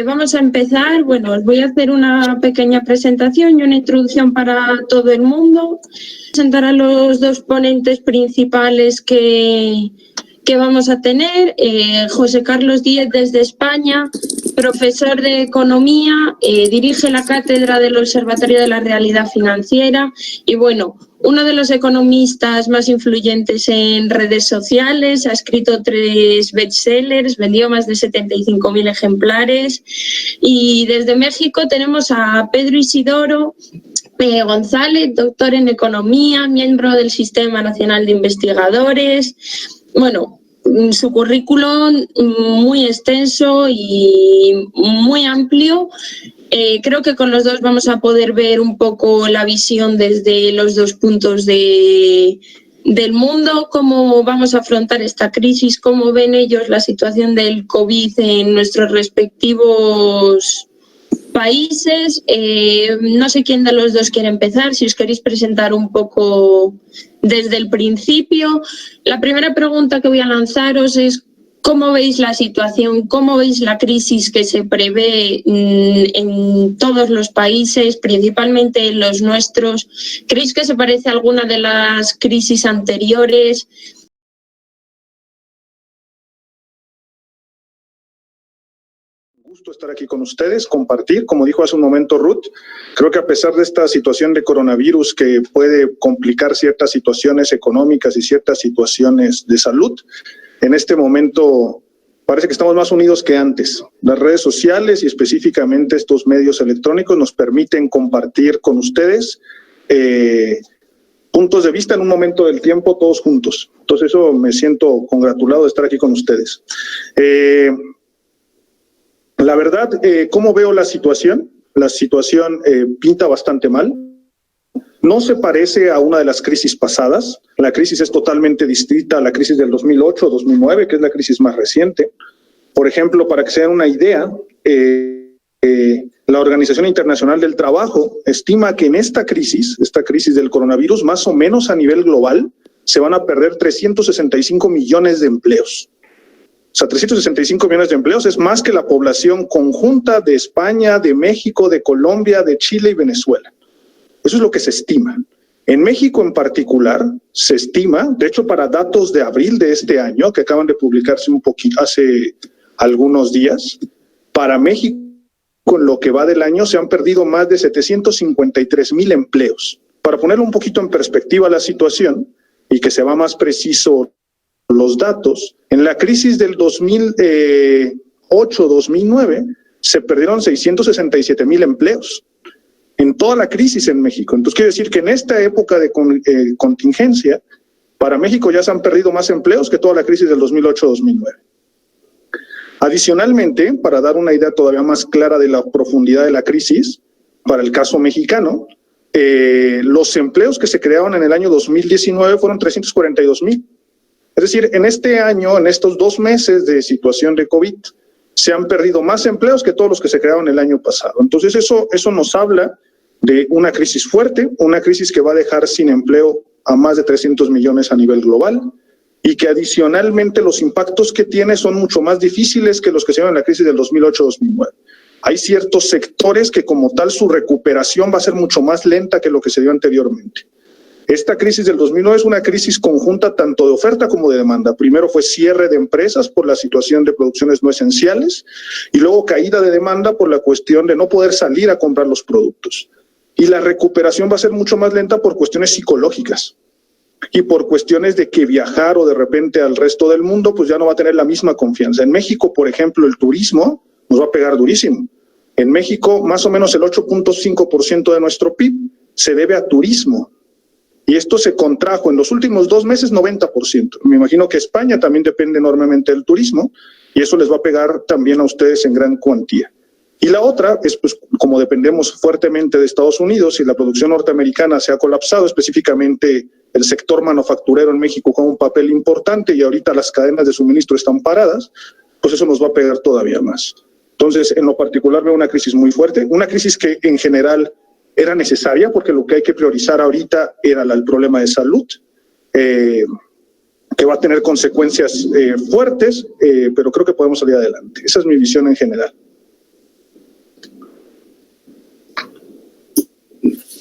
Vamos a empezar. Bueno, os voy a hacer una pequeña presentación y una introducción para todo el mundo. Presentar a los dos ponentes principales que vamos a tener. José Carlos Díez desde España, profesor de Economía, dirige la cátedra del Observatorio de la Realidad Financiera y bueno, uno de los economistas más influyentes en redes sociales, ha escrito 3 bestsellers, vendió más de 75.000 ejemplares. Y desde México tenemos a Pedro Isidoro González, doctor en Economía, miembro del Sistema Nacional de Investigadores. Bueno, su currículum muy extenso y muy amplio. Creo que con los dos vamos a poder ver un poco la visión desde los dos puntos del mundo, cómo vamos a afrontar esta crisis, cómo ven ellos la situación del COVID en nuestros respectivos países. No sé quién de los dos quiere empezar, si os queréis presentar un poco desde el principio. La primera pregunta que voy a lanzaros es: ¿cómo veis la situación? ¿Cómo veis la crisis que se prevé en todos los países, principalmente en los nuestros? ¿Creéis que se parece a alguna de las crisis anteriores? Gusto estar aquí con ustedes, compartir, como dijo hace un momento Ruth. Creo que a pesar de esta situación de coronavirus que puede complicar ciertas situaciones económicas y ciertas situaciones de salud, en este momento parece que estamos más unidos que antes. Las redes sociales y específicamente estos medios electrónicos nos permiten compartir con ustedes puntos de vista en un momento del tiempo todos juntos. Entonces eso me siento congratulado de estar aquí con ustedes. La verdad, ¿cómo veo la situación? La situación pinta bastante mal. No se parece a una de las crisis pasadas. La crisis es totalmente distinta a la crisis del 2008-2009, que es la crisis más reciente. Por ejemplo, para que se den una idea, la Organización Internacional del Trabajo estima que en esta crisis del coronavirus, más o menos a nivel global, se van a perder 365 millones de empleos. O sea, 365 millones de empleos es más que la población conjunta de España, de México, de Colombia, de Chile y Venezuela. Eso es lo que se estima. En México en particular se estima, de hecho para datos de abril de este año, que acaban de publicarse un poquito hace algunos días, para México en lo que va del año se han perdido más de 753,000 empleos. Para ponerlo un poquito en perspectiva la situación y que se va más preciso los datos, en la crisis del 2008-2009 se perdieron 667,000 empleos en toda la crisis en México. Entonces quiere decir que en esta época de contingencia, para México ya se han perdido más empleos que toda la crisis del 2008-2009. Adicionalmente, para dar una idea todavía más clara de la profundidad de la crisis, para el caso mexicano, los empleos que se crearon en el año 2019 fueron 342,000. Es decir, en este año, en estos 2 meses de situación de COVID, se han perdido más empleos que todos los que se crearon el año pasado. Entonces eso nos habla de una crisis fuerte, una crisis que va a dejar sin empleo a más de 300 millones a nivel global y que adicionalmente los impactos que tiene son mucho más difíciles que los que se dieron en la crisis del 2008-2009. Hay ciertos sectores que como tal su recuperación va a ser mucho más lenta que lo que se dio anteriormente. Esta crisis del 2009 es una crisis conjunta tanto de oferta como de demanda. Primero fue cierre de empresas por la situación de producciones no esenciales y luego caída de demanda por la cuestión de no poder salir a comprar los productos. Y la recuperación va a ser mucho más lenta por cuestiones psicológicas y por cuestiones de que viajar o de repente al resto del mundo pues ya no va a tener la misma confianza. En México, por ejemplo, el turismo nos va a pegar durísimo. En México, más o menos el 8.5% de nuestro PIB se debe a turismo. Y esto se contrajo en los últimos 2 meses 90%. Me imagino que España también depende enormemente del turismo y eso les va a pegar también a ustedes en gran cuantía. Y la otra es, pues, como dependemos fuertemente de Estados Unidos y la producción norteamericana se ha colapsado, específicamente el sector manufacturero en México con un papel importante y ahorita las cadenas de suministro están paradas, pues eso nos va a pegar todavía más. Entonces, en lo particular veo una crisis muy fuerte, una crisis que en general era necesaria porque lo que hay que priorizar ahorita era el problema de salud. que va a tener consecuencias fuertes, pero creo que podemos salir adelante. Esa es mi visión en general.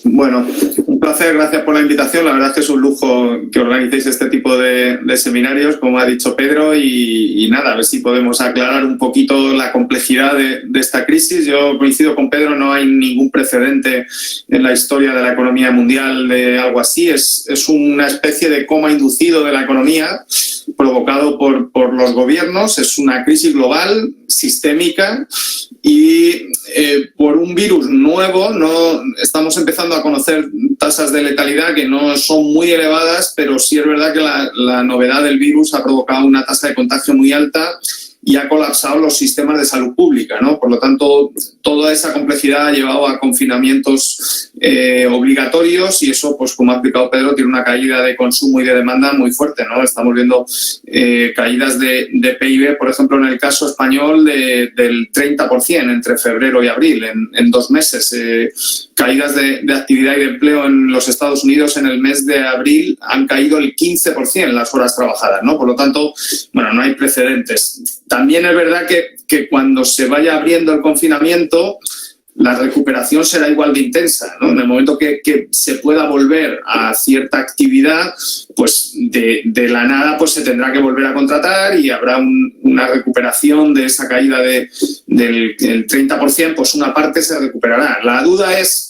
Bueno, un placer, gracias por la invitación. La verdad es que es un lujo que organicéis este tipo de seminarios, como ha dicho Pedro, y nada, a ver si podemos aclarar un poquito la complejidad de esta crisis. Yo coincido con Pedro, no hay ningún precedente en la historia de la economía mundial de algo así. Es una especie de coma inducido de la economía provocado por los gobiernos. Es una crisis global, sistémica, y por un virus nuevo. No estamos empezando a conocer tasas de letalidad que no son muy elevadas, pero sí es verdad que la novedad del virus ha provocado una tasa de contagio muy alta y ha colapsado los sistemas de salud pública, ¿no? Por lo tanto, toda esa complejidad ha llevado a confinamientos obligatorios, y eso, pues como ha explicado Pedro, tiene una caída de consumo y de demanda muy fuerte, ¿no? Estamos viendo caídas de PIB, por ejemplo, en el caso español, del 30% entre febrero y abril, en 2 meses. Caídas de actividad y de empleo en los Estados Unidos en el mes de abril han caído el 15% las horas trabajadas, ¿no? Por lo tanto, bueno, no hay precedentes. También es verdad que cuando se vaya abriendo el confinamiento, la recuperación será igual de intensa, ¿no? En el momento que se pueda volver a cierta actividad, pues de la nada pues se tendrá que volver a contratar y habrá una recuperación de esa caída del 30%, pues una parte se recuperará. La duda es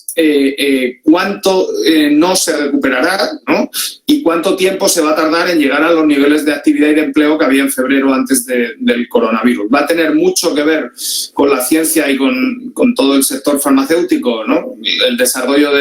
cuánto no se recuperará, ¿no? Y cuánto tiempo se va a tardar en llegar a los niveles de actividad y de empleo que había en febrero antes del coronavirus. Va a tener mucho que ver con la ciencia y con todo el sector farmacéutico, ¿no? El desarrollo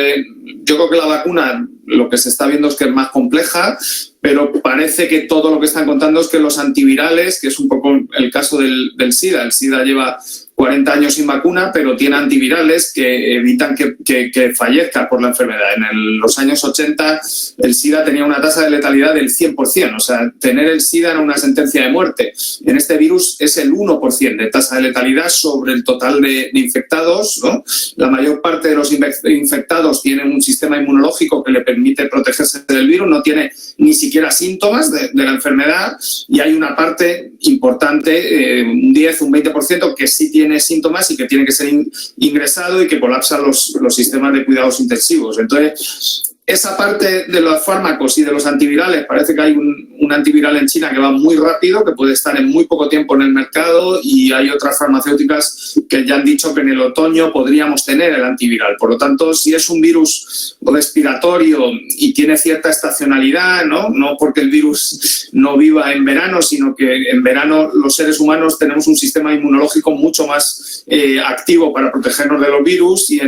yo creo que la vacuna, lo que se está viendo es que es más compleja, pero parece que todo lo que están contando es que los antivirales, que es un poco el caso del SIDA, el SIDA lleva 40 años sin vacuna, pero tiene antivirales que evitan que fallezca por la enfermedad. En los años 80 el SIDA tenía una tasa de letalidad del 100%, o sea, tener el SIDA era una sentencia de muerte. En este virus es el 1% de tasa de letalidad sobre el total de infectados, ¿no? La mayor parte de los infectados tienen un sistema inmunológico que le permite protegerse del virus, no tiene ni siquiera síntomas de la enfermedad, y hay una parte importante, un 10, un 20%, que sí tiene síntomas y que tiene que ser ingresado y que colapsa los sistemas de cuidados intensivos. Entonces, esa parte de los fármacos y de los antivirales, parece que hay un antiviral en China que va muy rápido, que puede estar en muy poco tiempo en el mercado, y hay otras farmacéuticas que ya han dicho que en el otoño podríamos tener el antiviral. Por lo tanto, si es un virus respiratorio y tiene cierta estacionalidad, no porque el virus no viva en verano, sino que en verano los seres humanos tenemos un sistema inmunológico mucho más activo para protegernos de los virus, y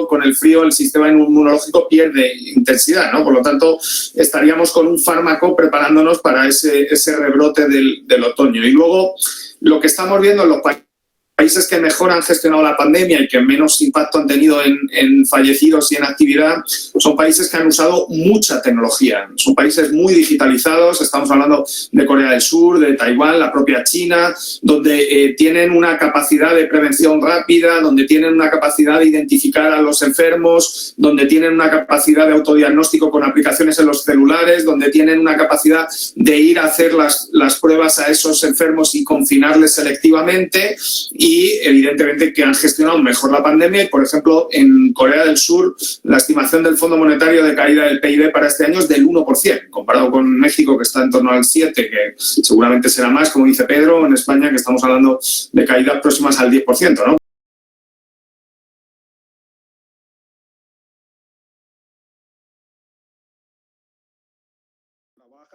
con el frío el sistema inmunológico pierde intensidad, ¿no? Por lo tanto, estaríamos con un fármaco preparándonos para ese rebrote del otoño. Y luego, lo que estamos viendo en los países que mejor han gestionado la pandemia y que menos impacto han tenido en fallecidos y en actividad, son países que han usado mucha tecnología. Son países muy digitalizados, estamos hablando de Corea del Sur, de Taiwán, la propia China, donde tienen una capacidad de prevención rápida, donde tienen una capacidad de identificar a los enfermos, donde tienen una capacidad de autodiagnóstico con aplicaciones en los celulares, donde tienen una capacidad de ir a hacer las pruebas a esos enfermos y confinarles selectivamente, y evidentemente que han gestionado mejor la pandemia. Y, por ejemplo, en Corea del Sur, la estimación del Fondo Monetario de caída del PIB para este año es del 1%, comparado con México, que está en torno al 7%, que seguramente será más, como dice Pedro, en España, que estamos hablando de caídas próximas al 10%, ¿no?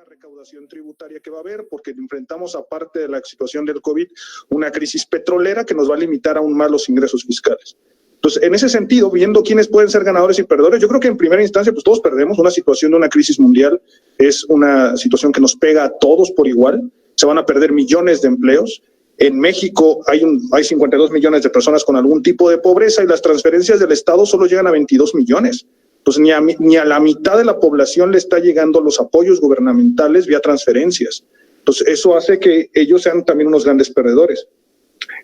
Recaudación tributaria que va a haber, porque enfrentamos, aparte de la situación del COVID, una crisis petrolera que nos va a limitar aún más los ingresos fiscales. Entonces, en ese sentido, viendo quiénes pueden ser ganadores y perdedores, yo creo que en primera instancia pues todos perdemos. Una situación de una crisis mundial es una situación que nos pega a todos por igual. Se van a perder millones de empleos. En México hay 52 millones de personas con algún tipo de pobreza, y las transferencias del Estado solo llegan a 22 millones. Pues ni a la mitad de la población le está llegando los apoyos gubernamentales vía transferencias. Entonces, eso hace que ellos sean también unos grandes perdedores.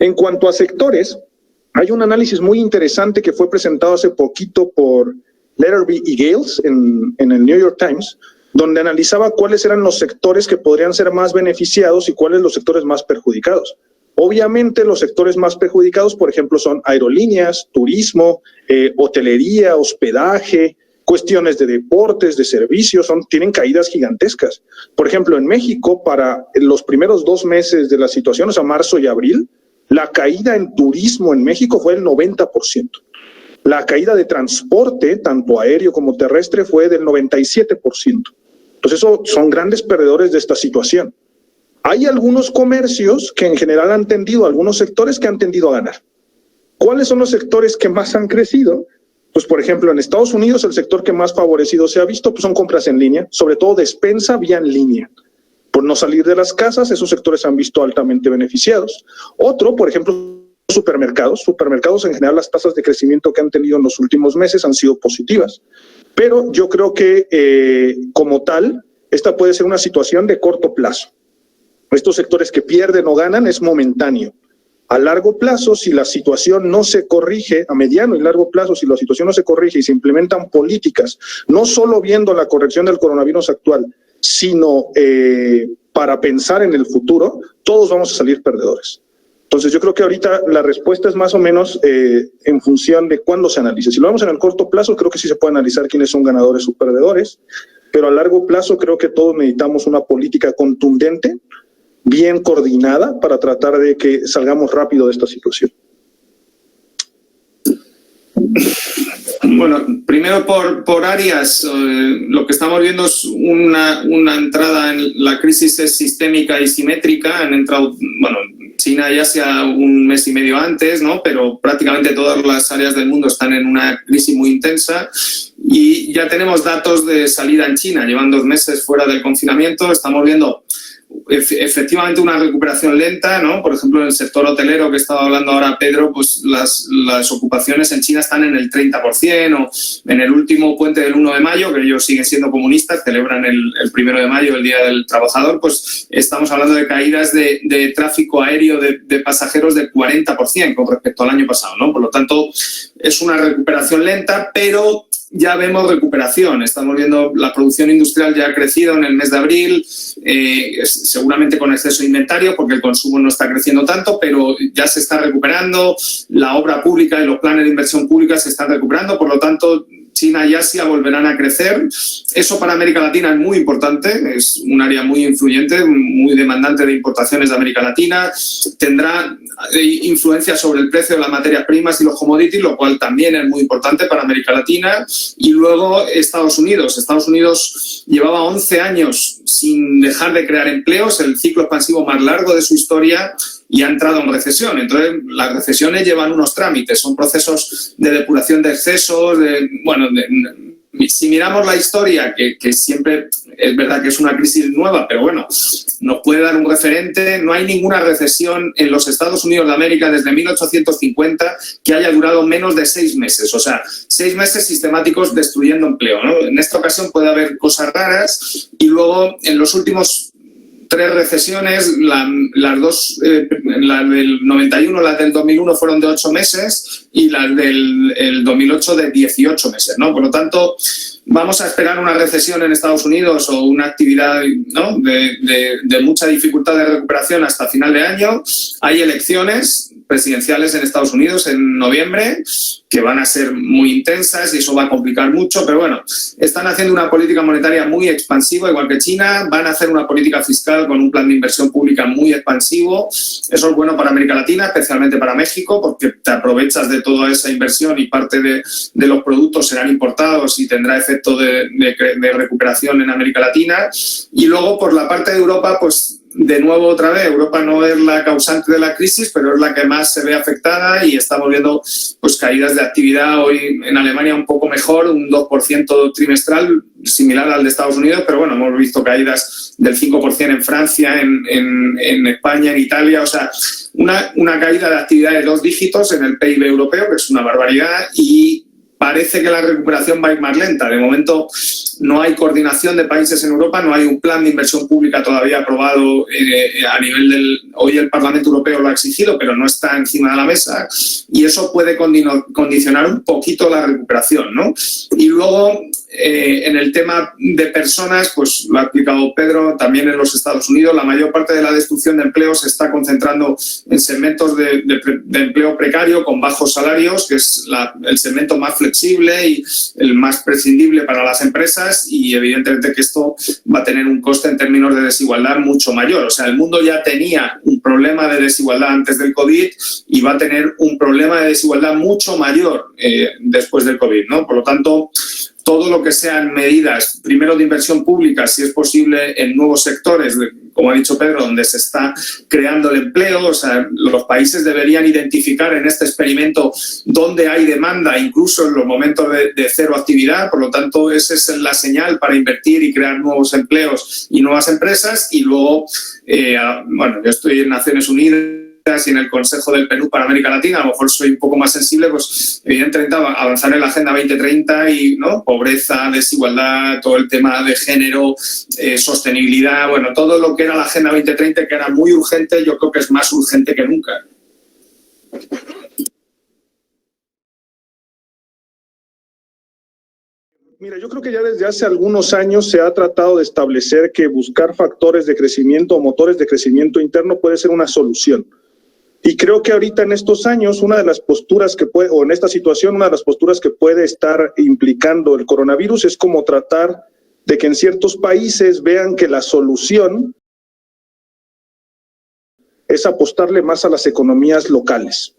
En cuanto a sectores, hay un análisis muy interesante que fue presentado hace poquito por Letterby y Gales en el New York Times, donde analizaba cuáles eran los sectores que podrían ser más beneficiados y cuáles los sectores más perjudicados. Obviamente los sectores más perjudicados, por ejemplo, son aerolíneas, turismo, hotelería, hospedaje, cuestiones de deportes, de servicios, tienen caídas gigantescas. Por ejemplo, en México, para los primeros 2 meses de la situación, o sea, marzo y abril, la caída en turismo en México fue del 90%. La caída de transporte, tanto aéreo como terrestre, fue del 97%. Entonces, eso son grandes perdedores de esta situación. Hay algunos comercios que en general han tendido, algunos sectores que han tendido a ganar. ¿Cuáles son los sectores que más han crecido? Pues, por ejemplo, en Estados Unidos el sector que más favorecido se ha visto pues, son compras en línea, sobre todo despensa vía en línea. Por no salir de las casas, esos sectores se han visto altamente beneficiados. Otro, por ejemplo, supermercados. Supermercados en general, las tasas de crecimiento que han tenido en los últimos meses han sido positivas. Pero yo creo que como tal, esta puede ser una situación de corto plazo. Estos sectores que pierden o ganan es momentáneo. A largo plazo, si la situación no se corrige, a mediano y largo plazo, si la situación no se corrige y se implementan políticas, no solo viendo la corrección del coronavirus actual, sino para pensar en el futuro, todos vamos a salir perdedores. Entonces yo creo que ahorita la respuesta es más o menos en función de cuándo se analice. Si lo vemos en el corto plazo, creo que sí se puede analizar quiénes son ganadores o perdedores, pero a largo plazo creo que todos necesitamos una política contundente, bien coordinada, para tratar de que salgamos rápido de esta situación. Bueno, primero por áreas, lo que estamos viendo es una entrada en la crisis es sistémica y simétrica. Han entrado, bueno, China y Asia 1 mes y medio antes, ¿no? Pero prácticamente todas las áreas del mundo están en una crisis muy intensa y ya tenemos datos de salida en China. Llevan 2 meses fuera del confinamiento. Estamos viendo efectivamente una recuperación lenta, ¿no? Por ejemplo, en el sector hotelero que estaba hablando ahora Pedro, pues las ocupaciones en China están en el 30%, o en el último puente del 1 de mayo, que ellos siguen siendo comunistas, celebran el 1 de mayo, el Día del Trabajador, pues estamos hablando de caídas de tráfico aéreo de pasajeros del 40% con respecto al año pasado, ¿no? Por lo tanto, es una recuperación lenta, pero ya vemos recuperación. Estamos viendo la producción industrial ya ha crecido en el mes de abril, seguramente con exceso de inventario porque el consumo no está creciendo tanto, pero ya se está recuperando. La obra pública y los planes de inversión pública se están recuperando, por lo tanto China y Asia volverán a crecer. Eso para América Latina es muy importante, es un área muy influyente, muy demandante de importaciones de América Latina. Tendrá influencia sobre el precio de las materias primas y los commodities, lo cual también es muy importante para América Latina. Y luego Estados Unidos. Estados Unidos llevaba 11 años sin dejar de crear empleos, el ciclo expansivo más largo de su historia, y ha entrado en recesión. Entonces, las recesiones llevan unos trámites, son procesos de depuración de excesos, si miramos la historia, que siempre es verdad que es una crisis nueva, pero bueno, nos puede dar un referente. No hay ninguna recesión en los Estados Unidos de América desde 1850 que haya durado menos de 6 meses. O sea, 6 meses sistemáticos destruyendo empleo, ¿no? En esta ocasión puede haber cosas raras y luego en los últimos 3 recesiones, las dos, la del 91, las del 2001 fueron de 8 meses y las del 2008 de 18 meses, ¿no? Por lo tanto, vamos a esperar una recesión en Estados Unidos o una actividad, ¿no?, de mucha dificultad de recuperación hasta final de año. Hay elecciones presidenciales en Estados Unidos en noviembre que van a ser muy intensas y eso va a complicar mucho, pero bueno, están haciendo una política monetaria muy expansiva, igual que China, van a hacer una política fiscal con un plan de inversión pública muy expansivo. Eso es bueno para América Latina, especialmente para México, porque te aprovechas de toda esa inversión y parte de los productos serán importados y tendrá efecto de recuperación en América Latina. Y luego, por la parte de Europa, pues de nuevo otra vez, Europa no es la causante de la crisis, pero es la que más se ve afectada y estamos viendo pues caídas de actividad hoy en Alemania un poco mejor, un 2% trimestral, similar al de Estados Unidos, pero bueno, hemos visto caídas del 5% en Francia, en España, en Italia, o sea, una caída de actividad de 2 dígitos en el PIB europeo, que es una barbaridad, y parece que la recuperación va a ir más lenta. De momento no hay coordinación de países en Europa, no hay un plan de inversión pública todavía aprobado a nivel del... Hoy el Parlamento Europeo lo ha exigido, pero no está encima de la mesa y eso puede condicionar un poquito la recuperación, ¿no? Y luego en el tema de personas, pues lo ha explicado Pedro, también en los Estados Unidos, la mayor parte de la destrucción de empleo se está concentrando en segmentos de empleo precario con bajos salarios, que es el segmento más flexible y el más prescindible para las empresas, y evidentemente que esto va a tener un coste en términos de desigualdad mucho mayor. O sea, el mundo ya tenía un problema de desigualdad antes del COVID y va a tener un problema de desigualdad mucho mayor después del COVID, ¿no? Por lo tanto, todo lo que sean medidas, primero de inversión pública, si es posible, en nuevos sectores, como ha dicho Pedro, donde se está creando el empleo. O sea, los países deberían identificar en este experimento dónde hay demanda, incluso en los momentos de cero actividad. Por lo tanto, esa es la señal para invertir y crear nuevos empleos y nuevas empresas. Y luego, bueno, yo estoy en Naciones Unidas y en el Consejo del PNUD para América Latina, a lo mejor soy un poco más sensible, pues evidentemente avanzar en la Agenda 2030 y, ¿no?, pobreza, desigualdad, todo el tema de género, sostenibilidad, bueno, todo lo que era la Agenda 2030, que era muy urgente, yo creo que es más urgente que nunca. Mira, yo creo que ya desde hace algunos años se ha tratado de establecer que buscar factores de crecimiento o motores de crecimiento interno puede ser una solución. Y creo que ahorita en estos años, una de las posturas que puede, o en esta situación, una de las posturas que puede estar implicando el coronavirus es como tratar de que en ciertos países vean que la solución es apostarle más a las economías locales,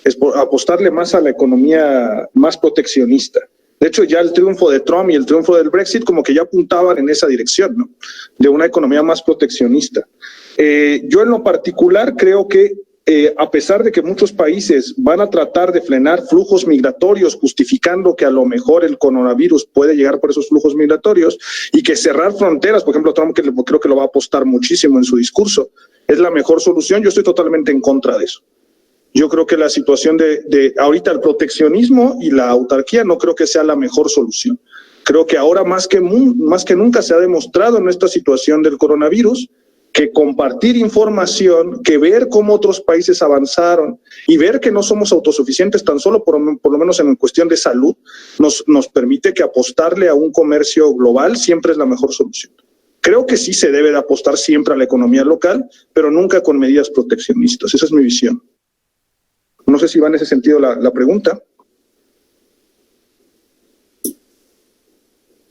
es apostarle más a la economía más proteccionista. De hecho, ya el triunfo de Trump y el triunfo del Brexit como que ya apuntaban en esa dirección, ¿no?, de una economía más proteccionista. Yo en lo particular creo que a pesar de que muchos países van a tratar de frenar flujos migratorios, justificando que a lo mejor el coronavirus puede llegar por esos flujos migratorios, y que cerrar fronteras, por ejemplo, Trump, que creo que lo va a apostar muchísimo en su discurso, es la mejor solución, yo estoy totalmente en contra de eso. Yo creo que la situación de ahorita el proteccionismo y la autarquía no creo que sea la mejor solución. Creo que ahora más que nunca se ha demostrado en esta situación del coronavirus que compartir información, que ver cómo otros países avanzaron y ver que no somos autosuficientes tan solo por lo menos en cuestión de salud, nos permite que apostarle a un comercio global siempre es la mejor solución. Creo que sí se debe de apostar siempre a la economía local, pero nunca con medidas proteccionistas. Esa es mi visión. No sé si va en ese sentido la pregunta.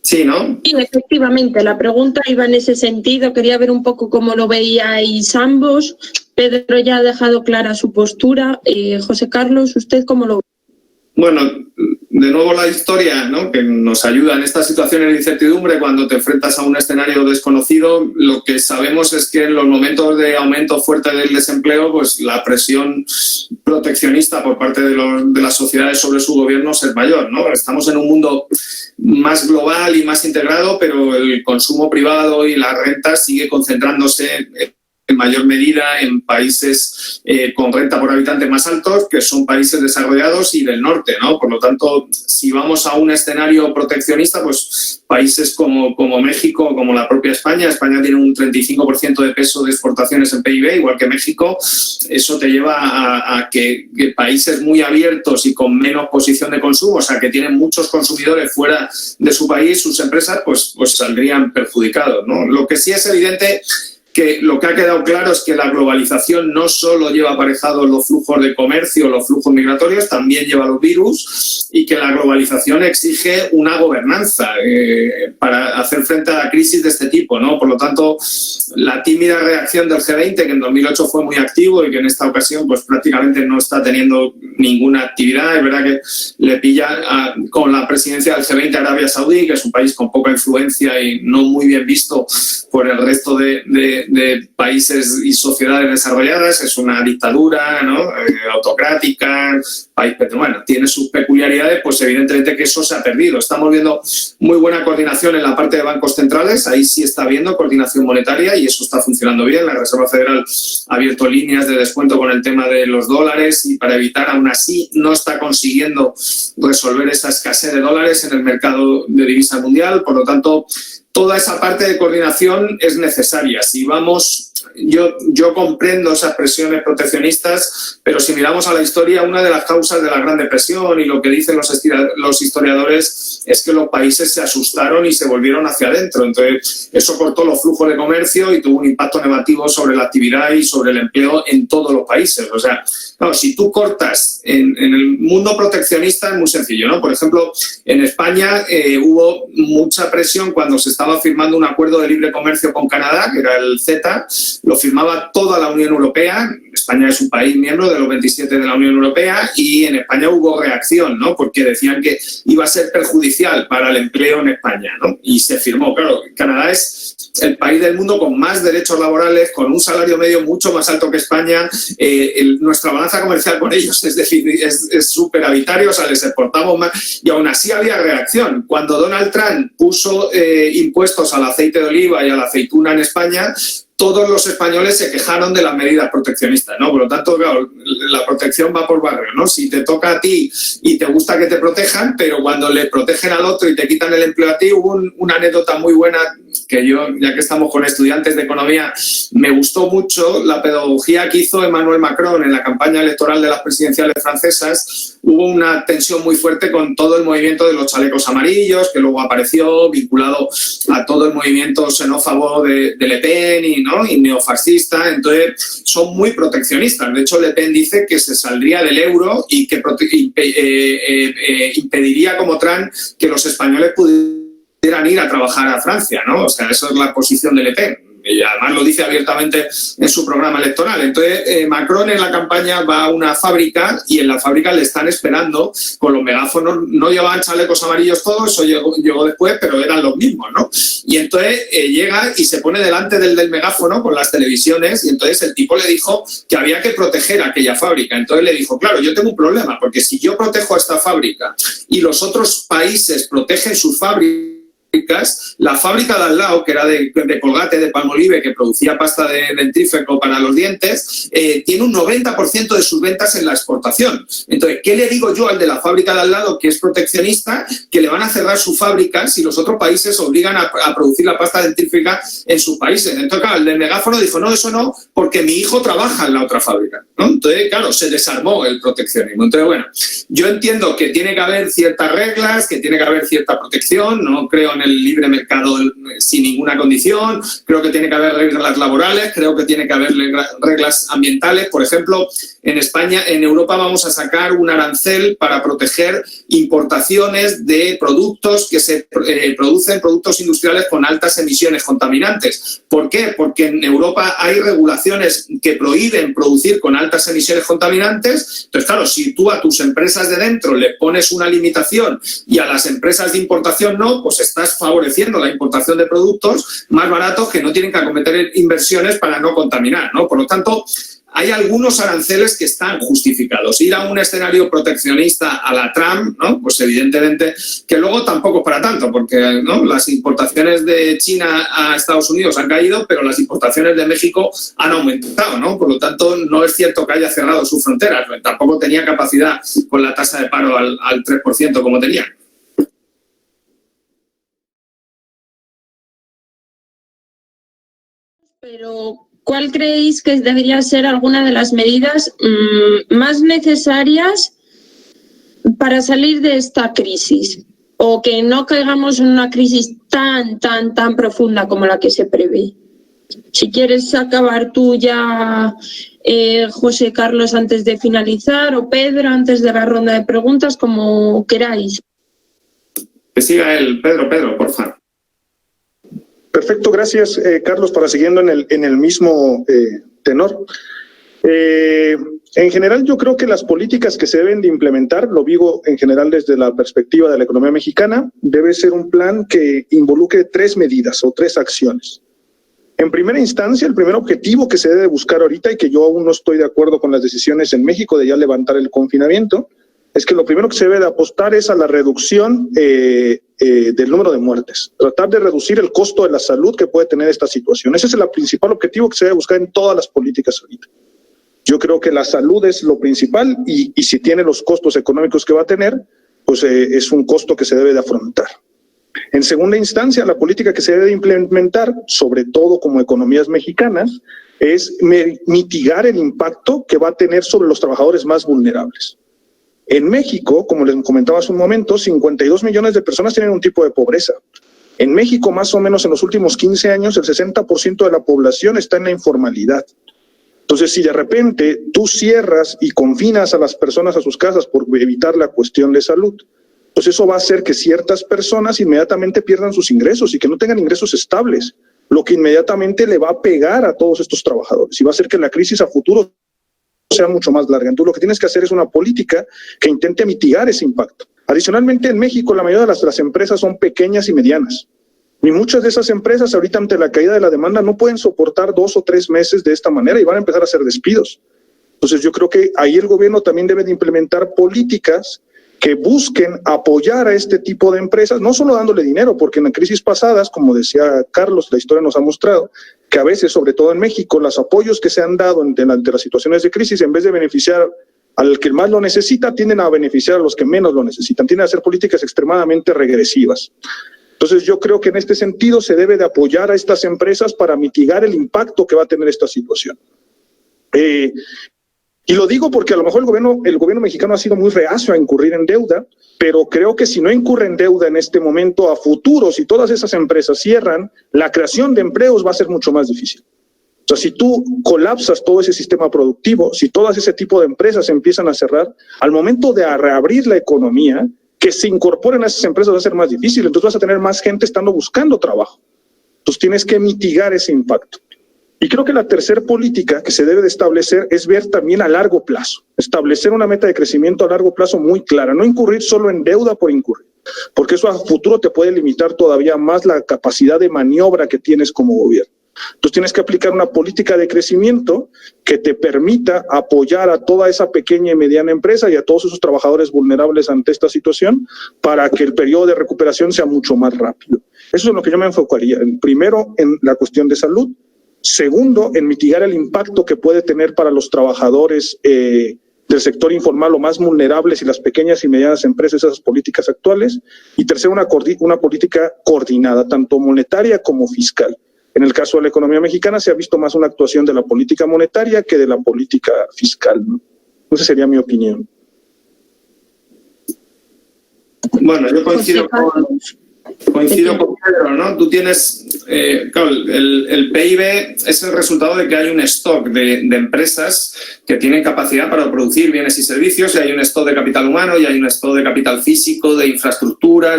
Sí, ¿no? Sí, efectivamente, la pregunta iba en ese sentido. Quería ver un poco cómo lo veíais ambos. Pedro ya ha dejado clara su postura. José Carlos, ¿usted cómo lo ve? Bueno, de nuevo la historia, ¿no?, que nos ayuda en estas situaciones de incertidumbre cuando te enfrentas a un escenario desconocido. Lo que sabemos es que en los momentos de aumento fuerte del desempleo, pues la presión proteccionista por parte de las sociedades sobre sus gobiernos es mayor, ¿no? Estamos en un mundo más global y más integrado, pero el consumo privado y la renta sigue concentrándose en mayor medida en países con renta por habitante más altos, que son países desarrollados y del norte, ¿no? Por lo tanto, si vamos a un escenario proteccionista, pues países como México, como la propia España tiene un 35% de peso de exportaciones en PIB, igual que México. Eso te lleva a que países muy abiertos y con menos posición de consumo, o sea, que tienen muchos consumidores fuera de su país, sus empresas, pues saldrían perjudicados, ¿no? Lo que sí es evidente que lo que ha quedado claro es que la globalización no solo lleva aparejados los flujos de comercio, los flujos migratorios, también lleva los virus, y que la globalización exige una gobernanza para hacer frente a la crisis de este tipo, ¿no? Por lo tanto, la tímida reacción del G20, que en 2008 fue muy activo y que en esta ocasión pues prácticamente no está teniendo ninguna actividad. Es verdad que le pilla con la presidencia del G20 a Arabia Saudí, que es un país con poca influencia y no muy bien visto por el resto de países y sociedades desarrolladas. Es una dictadura, ¿no?, autocrática, país, pero bueno, tiene sus peculiaridades, pues evidentemente que eso se ha perdido. Estamos viendo muy buena coordinación en la parte de bancos centrales, ahí sí está habiendo coordinación monetaria y eso está funcionando bien. La Reserva Federal ha abierto líneas de descuento con el tema de los dólares y para evitar, aún así, no está consiguiendo resolver esa escasez de dólares en el mercado de divisa mundial. Por lo tanto, toda esa parte de coordinación es necesaria. Si vamos, yo comprendo esas presiones proteccionistas, pero si miramos a la historia, una de las causas causas de la Gran Depresión y lo que dicen los historiadores es que los países se asustaron y se volvieron hacia adentro. Entonces, eso cortó los flujos de comercio y tuvo un impacto negativo sobre la actividad y sobre el empleo en todos los países. O sea, no, si tú cortas en el mundo proteccionista es muy sencillo, ¿no? Por ejemplo, en España hubo mucha presión cuando se estaba firmando un acuerdo de libre comercio con Canadá, que era el CETA, lo firmaba toda la Unión Europea. España es un país miembro de los 27 de la Unión Europea y en España hubo reacción, ¿no? Porque decían que iba a ser perjudicial para el empleo en España, ¿no? Y se firmó. Claro, Canadá es el país del mundo con más derechos laborales, con un salario medio mucho más alto que España. Nuestra balanza comercial con ellos es superavitaria, o sea, les exportamos más y aún así había reacción. Cuando Donald Trump puso impuestos al aceite de oliva y a la aceituna en España, todos los españoles se quejaron de las medidas proteccionistas, ¿no? Por lo tanto, claro, la protección va por barrio, ¿no? Si te toca a ti y te gusta que te protejan, pero cuando le protegen al otro y te quitan el empleo a ti, hubo una anécdota muy buena que yo, ya que estamos con estudiantes de economía, me gustó mucho la pedagogía que hizo Emmanuel Macron en la campaña electoral de las presidenciales francesas. Hubo una tensión muy fuerte con todo el movimiento de los chalecos amarillos, que luego apareció vinculado a todo el movimiento xenófobo de Le Pen y neofascista. Entonces, son muy proteccionistas. De hecho, Le Pen dice que se saldría del euro y que impediría, como Trump, que los españoles pudieran ir a trabajar a Francia, ¿no? O sea, esa es la posición de Le Pen. Y además lo dice abiertamente en su programa electoral. Entonces, Macron en la campaña va a una fábrica y en la fábrica le están esperando con los megáfonos. No llevaban chalecos amarillos todos, eso llegó después, pero eran los mismos, ¿no? Y entonces llega y se pone delante del megáfono con las televisiones y entonces el tipo le dijo que había que proteger aquella fábrica. Entonces le dijo, claro, yo tengo un problema, porque si yo protejo a esta fábrica y los otros países protegen sus fábricas, la fábrica de al lado, que era de Colgate, de Palmolive, que producía pasta de dentífrico para los dientes, tiene un 90% de sus ventas en la exportación. Entonces, ¿qué le digo yo al de la fábrica de al lado, que es proteccionista, que le van a cerrar su fábrica si los otros países obligan a producir la pasta dentífrica en sus países? Entonces, claro, el del megáfono dijo, no, eso no, porque mi hijo trabaja en la otra fábrica, ¿no? Entonces, claro, se desarmó el proteccionismo. Entonces, bueno, yo entiendo que tiene que haber ciertas reglas, que tiene que haber cierta protección, no creo en el libre mercado sin ninguna condición, creo que tiene que haber reglas laborales, creo que tiene que haber reglas ambientales. Por ejemplo, en España, en Europa vamos a sacar un arancel para proteger importaciones de productos que se producen, productos industriales con altas emisiones contaminantes. ¿Por qué? Porque en Europa hay regulaciones que prohíben producir con altas emisiones contaminantes. Entonces, claro, si tú a tus empresas de dentro le pones una limitación y a las empresas de importación no, pues estás favoreciendo la importación de productos más baratos que no tienen que acometer inversiones para no contaminar, ¿no? Por lo tanto, hay algunos aranceles que están justificados. Ir a un escenario proteccionista a la Trump, ¿no? Pues evidentemente que luego tampoco es para tanto, porque, ¿no?, las importaciones de China a Estados Unidos han caído, pero las importaciones de México han aumentado, ¿no? Por lo tanto, no es cierto que haya cerrado sus fronteras. Tampoco tenía capacidad con la tasa de paro al 3% como tenía. Pero, ¿cuál creéis que debería ser alguna de las medidas más necesarias para salir de esta crisis? O que no caigamos en una crisis tan profunda como la que se prevé. Si quieres acabar tú ya, José Carlos, antes de finalizar, o Pedro, antes de la ronda de preguntas, como queráis. Que siga él, Pedro, por favor. Perfecto, gracias, Carlos, para siguiendo en el mismo tenor. En general, yo creo que las políticas que se deben de implementar, lo digo en general desde la perspectiva de la economía mexicana, debe ser un plan que involucre 3 medidas o 3 acciones. En primera instancia, el primer objetivo que se debe buscar ahorita, y que yo aún no estoy de acuerdo con las decisiones en México de ya levantar el confinamiento, es que lo primero que se debe de apostar es a la reducción del número de muertes. Tratar de reducir el costo de la salud que puede tener esta situación. Ese es el principal objetivo que se debe buscar en todas las políticas ahorita. Yo creo que la salud es lo principal y si tiene los costos económicos que va a tener, pues es un costo que se debe de afrontar. En segunda instancia, la política que se debe de implementar, sobre todo como economías mexicanas, es mitigar el impacto que va a tener sobre los trabajadores más vulnerables. En México, como les comentaba hace un momento, 52 millones de personas tienen un tipo de pobreza. En México, más o menos en los últimos 15 años, el 60% de la población está en la informalidad. Entonces, si de repente tú cierras y confinas a las personas a sus casas por evitar la cuestión de salud, pues eso va a hacer que ciertas personas inmediatamente pierdan sus ingresos y que no tengan ingresos estables, lo que inmediatamente le va a pegar a todos estos trabajadores y va a hacer que la crisis a futuro sea mucho más larga. Entonces, lo que tienes que hacer es una política que intente mitigar ese impacto. Adicionalmente, en México, la mayoría de las empresas son pequeñas y medianas. Y muchas de esas empresas, ahorita ante la caída de la demanda, no pueden soportar 2 o 3 meses de esta manera y van a empezar a hacer despidos. Entonces, yo creo que ahí el gobierno también debe de implementar políticas que busquen apoyar a este tipo de empresas, no solo dándole dinero, porque en las crisis pasadas, como decía Carlos, la historia nos ha mostrado que a veces, sobre todo en México, los apoyos que se han dado ante las situaciones de crisis, en vez de beneficiar al que más lo necesita, tienden a beneficiar a los que menos lo necesitan, tienden a hacer políticas extremadamente regresivas. Entonces, yo creo que en este sentido se debe de apoyar a estas empresas para mitigar el impacto que va a tener esta situación. Y lo digo porque a lo mejor el gobierno mexicano ha sido muy reacio a incurrir en deuda, pero creo que si no incurre en deuda en este momento, a futuro, si todas esas empresas cierran, la creación de empleos va a ser mucho más difícil. O sea, si tú colapsas todo ese sistema productivo, si todas ese tipo de empresas empiezan a cerrar, al momento de reabrir la economía, que se incorporen a esas empresas va a ser más difícil. Entonces vas a tener más gente estando buscando trabajo. Entonces tienes que mitigar ese impacto. Y creo que la tercera política que se debe de establecer es ver también a largo plazo, establecer una meta de crecimiento a largo plazo muy clara, no incurrir solo en deuda por incurrir, porque eso a futuro te puede limitar todavía más la capacidad de maniobra que tienes como gobierno. Entonces tienes que aplicar una política de crecimiento que te permita apoyar a toda esa pequeña y mediana empresa y a todos esos trabajadores vulnerables ante esta situación para que el periodo de recuperación sea mucho más rápido. Eso es en lo que yo me enfocaría. Primero, en la cuestión de salud. Segundo, en mitigar el impacto que puede tener para los trabajadores del sector informal o más vulnerables y las pequeñas y medianas empresas esas políticas actuales. Y tercero, una política coordinada, tanto monetaria como fiscal. En el caso de la economía mexicana se ha visto más una actuación de la política monetaria que de la política fiscal, ¿no? Esa sería mi opinión. Bueno, yo coincido con Pedro, ¿no? Tú tienes, claro, el PIB es el resultado de que hay un stock de empresas que tienen capacidad para producir bienes y servicios, y hay un stock de capital humano, y hay un stock de capital físico, de infraestructura,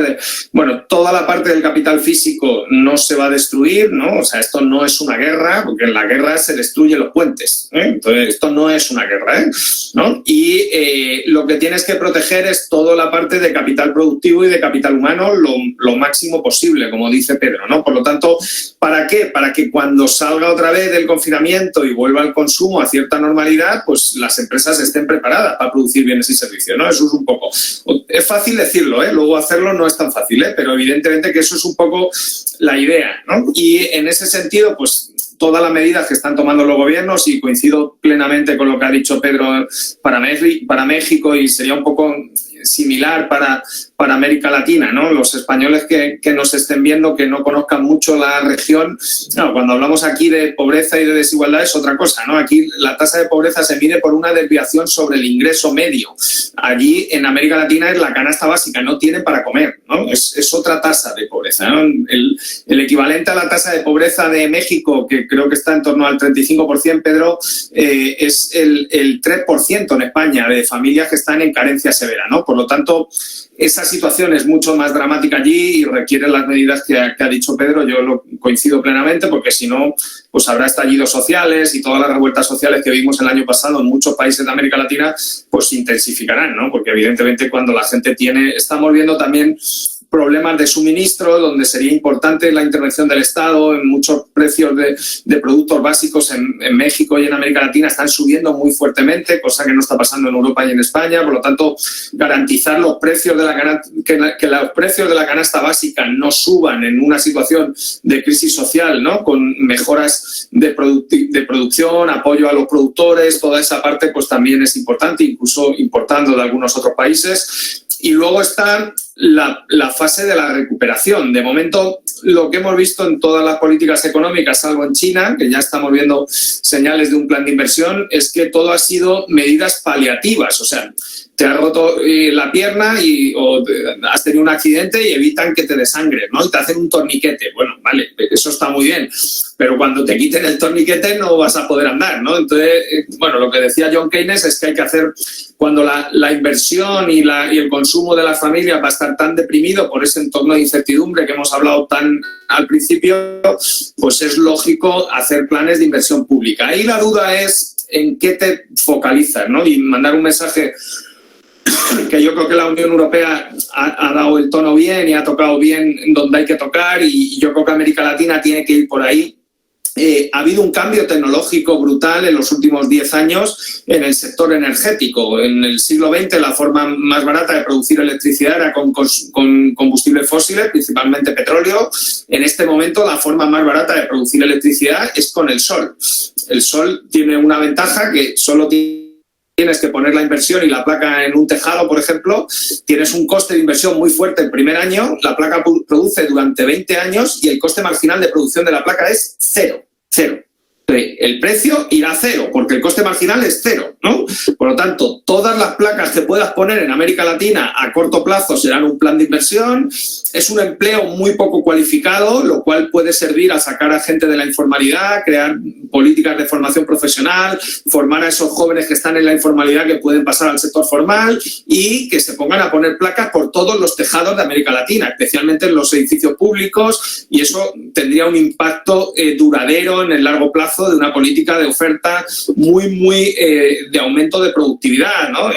bueno, toda la parte del capital físico no se va a destruir, ¿no? O sea, esto no es una guerra, porque en la guerra se destruyen los puentes, ¿eh? Entonces, esto no es una guerra, ¿no? Y lo que tienes que proteger es toda la parte de capital productivo y de capital humano lo máximo posible, como dice Pedro, ¿no? Por lo tanto, ¿para qué? Para que cuando salga otra vez del confinamiento y vuelva el consumo a cierta normalidad, pues las empresas estén preparadas para producir bienes y servicios, ¿no? Eso es un poco... Es fácil decirlo, ¿eh? Luego hacerlo no es tan fácil, ¿eh? Pero evidentemente que eso es un poco la idea, ¿no? Y en ese sentido, pues todas las medidas que están tomando los gobiernos, y coincido plenamente con lo que ha dicho Pedro para México, y sería un poco similar para América Latina, ¿no? Los españoles que nos estén viendo, que no conozcan mucho la región, no, cuando hablamos aquí de pobreza y de desigualdad es otra cosa, ¿no? Aquí la tasa de pobreza se mide por una desviación sobre el ingreso medio. Allí en América Latina es la canasta básica, no tienen para comer, ¿no? Es otra tasa de pobreza, ¿no? El equivalente a la tasa de pobreza de México, que creo que está en torno al 35%, Pedro, es el 3% en España de familias que están en carencia severa, ¿no? Por lo tanto, esa situación es mucho más dramática allí y requiere las medidas que ha dicho Pedro. Yo lo coincido plenamente, porque si no, pues habrá estallidos sociales, y todas las revueltas sociales que vimos el año pasado en muchos países de América Latina, pues se intensificarán, ¿no? Porque evidentemente cuando la gente estamos viendo también problemas de suministro, donde sería importante la intervención del Estado. En muchos precios de productos básicos en México y en América Latina están subiendo muy fuertemente, cosa que no está pasando en Europa y en España. Por lo tanto, garantizar los precios que los precios de la canasta básica no suban en una situación de crisis social, ¿no? Con mejoras de producción, apoyo a los productores, toda esa parte pues también es importante, incluso importando de algunos otros países. Y luego está la fase de la recuperación. De momento, lo que hemos visto en todas las políticas económicas, salvo en China, que ya estamos viendo señales de un plan de inversión, es que todo ha sido medidas paliativas. O sea, te has roto la pierna o has tenido un accidente y evitan que te desangres, ¿no? Y te hacen un torniquete. Bueno, vale, eso está muy bien, pero cuando te quiten el torniquete no vas a poder andar, ¿no? Entonces, bueno, lo que decía John Keynes es que hay que hacer, cuando la inversión y el consumo de las familias va a estar tan deprimido por ese entorno de incertidumbre que hemos hablado tan al principio, pues es lógico hacer planes de inversión pública. Ahí la duda es en qué te focalizas, ¿no? Y mandar un mensaje que yo creo que la Unión Europea ha dado el tono bien y ha tocado bien donde hay que tocar, y yo creo que América Latina tiene que ir por ahí. Ha habido un cambio tecnológico brutal en los últimos 10 años en el sector energético. En el siglo XX la forma más barata de producir electricidad era con combustibles fósiles, principalmente petróleo. En este momento la forma más barata de producir electricidad es con el sol. El sol tiene una ventaja, que solo tienes que poner la inversión y la placa en un tejado, por ejemplo. Tienes un coste de inversión muy fuerte el primer año, la placa produce durante 20 años y el coste marginal de producción de la placa es cero. El precio irá a cero porque el coste marginal es cero, ¿no? Por lo tanto, todas las placas que puedas poner en América Latina a corto plazo serán un plan de inversión. Es un empleo muy poco cualificado, lo cual puede servir a sacar a gente de la informalidad, crear políticas de formación profesional, formar a esos jóvenes que están en la informalidad que pueden pasar al sector formal y que se pongan a poner placas por todos los tejados de América Latina, especialmente en los edificios públicos, y eso tendría un impacto duradero en el largo plazo de una política de oferta muy de aumento de productividad, ¿no?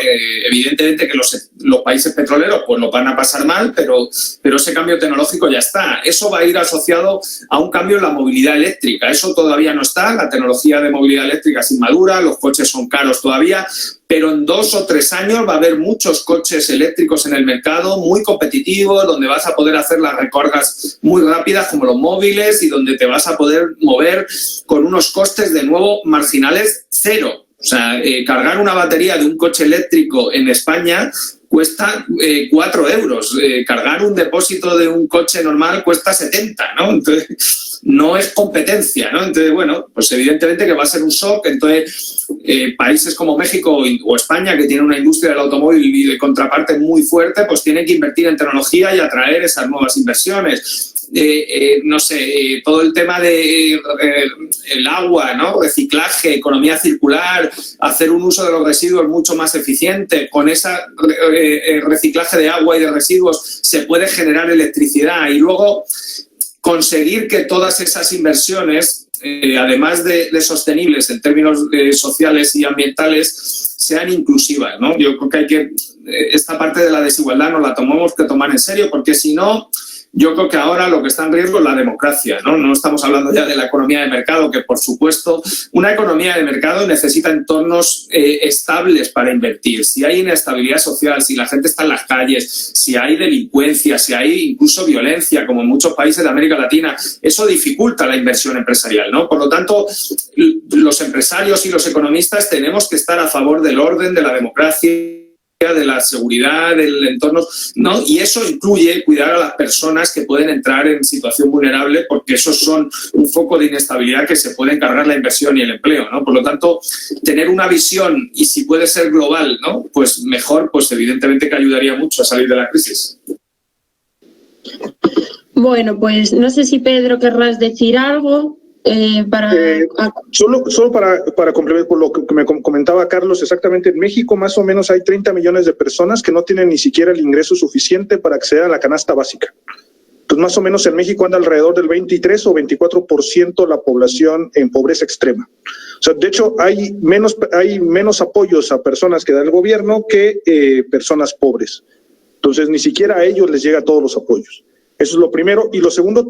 Evidentemente que los países petroleros pues lo van a pasar mal, pero ese cambio tecnológico ya está. Eso va a ir asociado a un cambio en la movilidad eléctrica. Eso todavía no está. La tecnología de movilidad eléctrica es inmadura, los coches son caros todavía, pero en 2 o 3 años va a haber muchos coches eléctricos en el mercado, muy competitivos, donde vas a poder hacer las recargas muy rápidas como los móviles y donde te vas a poder mover con unos costes de nuevo marginales cero. O sea, cargar una batería de un coche eléctrico en España cuesta 4 euros. Cargar un depósito de un coche normal cuesta 70, ¿no? Entonces, no es competencia, ¿no? Entonces, bueno, pues evidentemente que va a ser un shock. Entonces, países como México o España, que tienen una industria del automóvil y de contraparte muy fuerte, pues tienen que invertir en tecnología y atraer esas nuevas inversiones. No sé, todo el tema de el agua, ¿no? Reciclaje, economía circular, hacer un uso de los residuos mucho más eficiente. Con ese reciclaje de agua y de residuos se puede generar electricidad y luego conseguir que todas esas inversiones, además de sostenibles en términos sociales y ambientales, sean inclusivas, ¿no? Yo creo que esta parte de la desigualdad nos la tenemos que tomar en serio, porque si no, yo creo que ahora lo que está en riesgo es la democracia, ¿no? No estamos hablando ya de la economía de mercado, que por supuesto una economía de mercado necesita entornos estables para invertir. Si hay inestabilidad social, si la gente está en las calles, si hay delincuencia, si hay incluso violencia, como en muchos países de América Latina, eso dificulta la inversión empresarial, ¿no? Por lo tanto, los empresarios y los economistas tenemos que estar a favor del orden, de la democracia, de la seguridad, del entorno, ¿no? Y eso incluye cuidar a las personas que pueden entrar en situación vulnerable, porque esos son un foco de inestabilidad que se puede encargar la inversión y el empleo, ¿no? Por lo tanto, tener una visión, y si puede ser global, ¿no? Pues mejor, pues evidentemente que ayudaría mucho a salir de la crisis. Bueno, pues no sé si Pedro querrás decir algo. Solo para complementar por lo que me comentaba Carlos, exactamente en México más o menos hay 30 millones de personas que no tienen ni siquiera el ingreso suficiente para acceder a la canasta básica. Entonces más o menos en México anda alrededor del 23 o 24% la población en pobreza extrema. O sea, de hecho hay menos apoyos a personas que da el gobierno que personas pobres. Entonces ni siquiera a ellos les llega todos los apoyos. Eso es lo primero. Y lo segundo,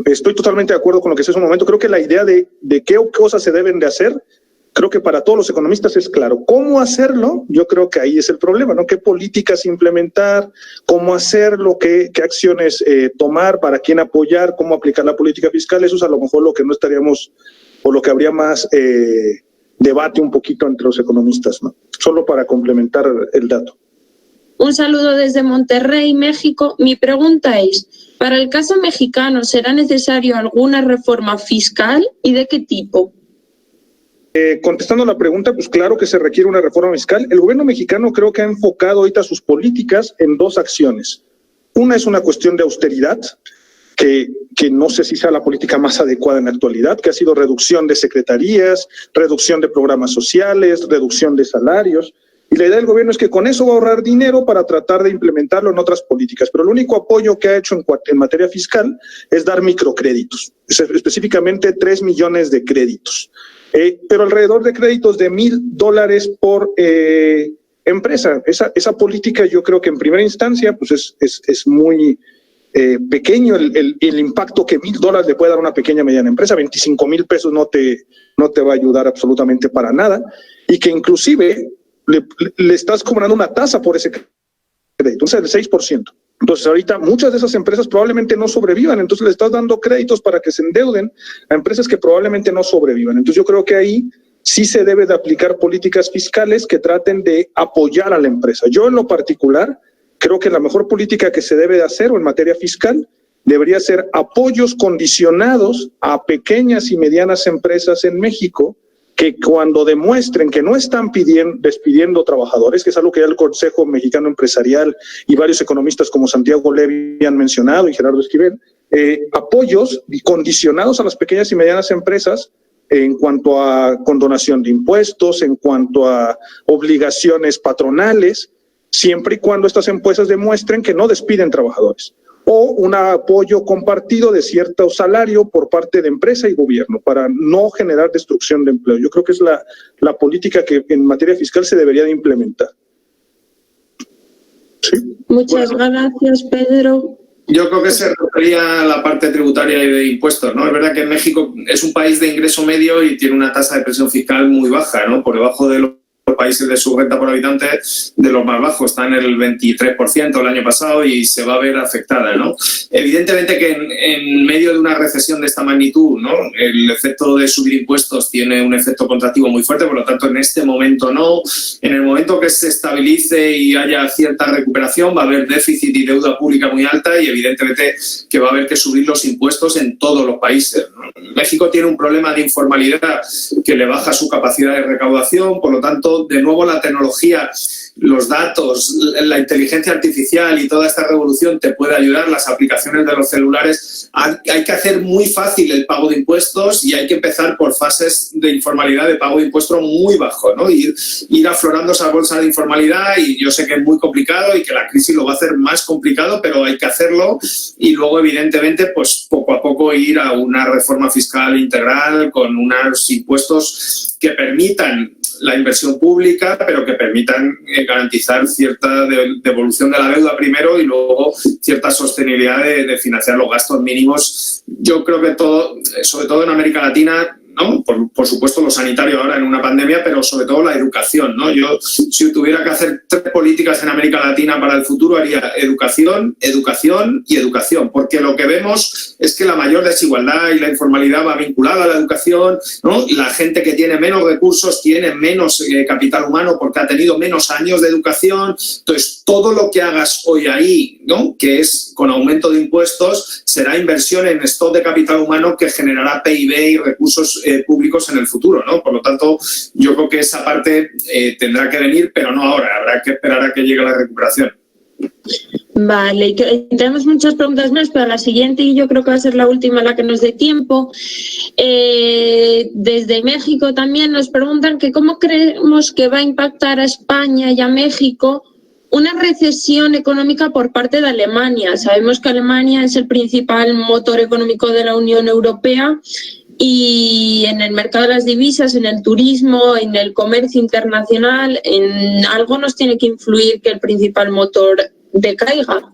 estoy totalmente de acuerdo con lo que es en un momento. Creo que la idea de qué cosas se deben de hacer, creo que para todos los economistas es claro. ¿Cómo hacerlo? Yo creo que ahí es el problema, ¿no? ¿Qué políticas implementar? ¿Cómo hacerlo? ¿Qué acciones tomar? ¿Para quién apoyar? ¿Cómo aplicar la política fiscal? Eso es a lo mejor lo que no estaríamos, o lo que habría más debate un poquito entre los economistas, ¿no? Solo para complementar el dato. Un saludo desde Monterrey, México. Mi pregunta es, para el caso mexicano, ¿será necesario alguna reforma fiscal y de qué tipo? Contestando la pregunta, pues claro que se requiere una reforma fiscal. El gobierno mexicano creo que ha enfocado ahorita sus políticas en dos acciones. Una es una cuestión de austeridad, que no sé si sea la política más adecuada en la actualidad, que ha sido reducción de secretarías, reducción de programas sociales, reducción de salarios. Y la idea del gobierno es que con eso va a ahorrar dinero para tratar de implementarlo en otras políticas. Pero el único apoyo que ha hecho en materia fiscal es dar microcréditos, específicamente 3 millones de créditos. Pero alrededor de créditos de $1,000 por empresa. Esa política yo creo que en primera instancia pues es muy pequeño el impacto que $1,000 le puede dar a una pequeña mediana empresa. 25,000 pesos no te va a ayudar absolutamente para nada, y que inclusive le estás cobrando una tasa por ese crédito, o sea, del 6%. Entonces ahorita muchas de esas empresas probablemente no sobrevivan, entonces le estás dando créditos para que se endeuden a empresas que probablemente no sobrevivan. Entonces yo creo que ahí sí se debe de aplicar políticas fiscales que traten de apoyar a la empresa. Yo en lo particular creo que la mejor política que se debe de hacer o en materia fiscal debería ser apoyos condicionados a pequeñas y medianas empresas en México, que cuando demuestren que no están despidiendo trabajadores, que es algo que ya el Consejo Mexicano Empresarial y varios economistas como Santiago Levy han mencionado y Gerardo Esquivel, apoyos condicionados a las pequeñas y medianas empresas en cuanto a condonación de impuestos, en cuanto a obligaciones patronales, siempre y cuando estas empresas demuestren que no despiden trabajadores, o un apoyo compartido de cierto salario por parte de empresa y gobierno para no generar destrucción de empleo. Yo creo que es la política que en materia fiscal se debería de implementar. ¿Sí? Muchas gracias, Pedro. Yo creo que se refería a la parte tributaria y de impuestos, ¿no? Es verdad que México es un país de ingreso medio y tiene una tasa de presión fiscal muy baja, ¿no? Por debajo de los países de su renta por habitante, de los más bajos, está en el 23% el año pasado y se va a ver afectada, ¿no? Evidentemente que en medio de una recesión de esta magnitud, ¿no? El efecto de subir impuestos tiene un efecto contractivo muy fuerte, por lo tanto en este momento no. En el momento que se estabilice y haya cierta recuperación va a haber déficit y deuda pública muy alta y evidentemente que va a haber que subir los impuestos en todos los países, ¿no? México tiene un problema de informalidad que le baja su capacidad de recaudación, por lo tanto de nuevo la tecnología, los datos, la inteligencia artificial y toda esta revolución te puede ayudar, las aplicaciones de los celulares. Hay que hacer muy fácil el pago de impuestos y hay que empezar por fases de informalidad, de pago de impuestos muy bajo, ¿no? Ir aflorando esa bolsa de informalidad, y yo sé que es muy complicado y que la crisis lo va a hacer más complicado, pero hay que hacerlo, y luego evidentemente pues poco a poco ir a una reforma fiscal integral con unos impuestos que permitan la inversión pública, pero que permitan garantizar cierta devolución de la deuda primero y luego cierta sostenibilidad de financiar los gastos mínimos. Yo creo que todo, sobre todo en América Latina, ¿no? Por supuesto lo sanitario ahora en una pandemia, pero sobre todo la educación, ¿no? Yo, si tuviera que hacer 3 políticas en América Latina para el futuro, haría educación, educación y educación, porque lo que vemos es que la mayor desigualdad y la informalidad va vinculada a la educación, ¿no? La gente que tiene menos recursos tiene menos capital humano porque ha tenido menos años de educación. Entonces, todo lo que hagas hoy ahí, ¿no? Que es con aumento de impuestos, será inversión en stock de capital humano que generará PIB y recursos públicos en el futuro, ¿no? Por lo tanto, yo creo que esa parte tendrá que venir, pero no ahora. Habrá que esperar a que llegue la recuperación. Vale, tenemos muchas preguntas más, pero la siguiente, y yo creo que va a ser la última la que nos dé tiempo. Desde México también nos preguntan que cómo creemos que va a impactar a España y a México una recesión económica por parte de Alemania. Sabemos que Alemania es el principal motor económico de la Unión Europea y en el mercado de las divisas, en el turismo, en el comercio internacional, en algo nos tiene que influir que el principal motor decaiga.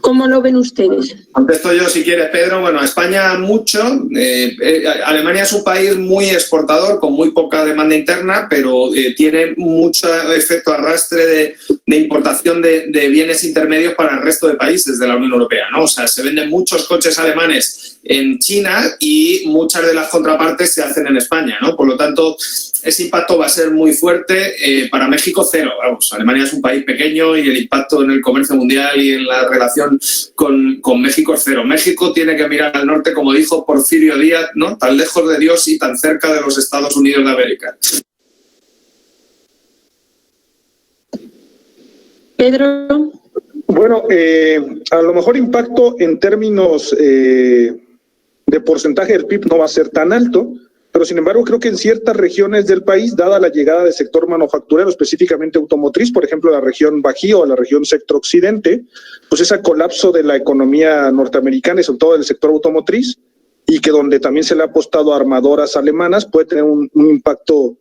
¿Cómo lo ven ustedes? Contesto yo si quieres, Pedro. Bueno, España mucho. Alemania es un país muy exportador con muy poca demanda interna, pero tiene mucho efecto arrastre de importación de bienes intermedios para el resto de países de la Unión Europea, ¿no? O sea, se venden muchos coches alemanes en China y muchas de las contrapartes se hacen en España, ¿no? Por lo tanto, ese impacto va a ser muy fuerte. Para México, cero. Vamos, Alemania es un país pequeño y el impacto en el comercio mundial y en la relación con México es cero. México tiene que mirar al norte, como dijo Porfirio Díaz, ¿no? Tan lejos de Dios y tan cerca de los Estados Unidos de América. Pedro. Bueno, a lo mejor impacto en términos de porcentaje del PIB no va a ser tan alto, pero sin embargo creo que en ciertas regiones del país, dada la llegada del sector manufacturero, específicamente automotriz, por ejemplo la región Bajío o la región Centro-Occidente, pues ese colapso de la economía norteamericana y sobre todo del sector automotriz, y que donde también se le ha apostado a armadoras alemanas, puede tener un impacto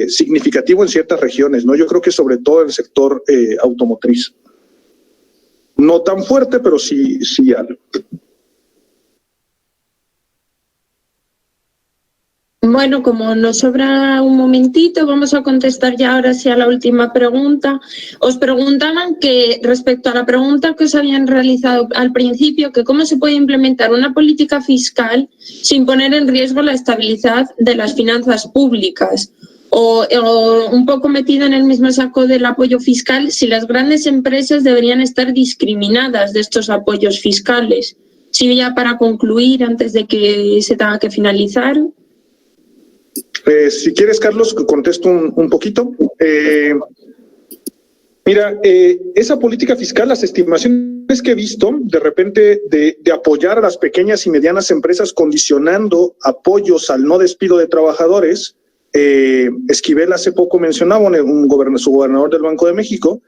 significativo en ciertas regiones, ¿no? Yo creo que sobre todo en el sector automotriz. No tan fuerte, pero sí algo. Bueno, como nos sobra un momentito, vamos a contestar ya ahora sí a la última pregunta. Os preguntaban que respecto a la pregunta que os habían realizado al principio, que cómo se puede implementar una política fiscal sin poner en riesgo la estabilidad de las finanzas públicas. O un poco metido en el mismo saco del apoyo fiscal, si las grandes empresas deberían estar discriminadas de estos apoyos fiscales. Sí, ya para concluir, antes de que se tenga que finalizar. Si quieres, Carlos, contesto un poquito. Mira, esa política fiscal, las estimaciones que he visto, de repente, de apoyar a las pequeñas y medianas empresas condicionando apoyos al no despido de trabajadores, Esquivel hace poco mencionaba, su gobernador del Banco de México,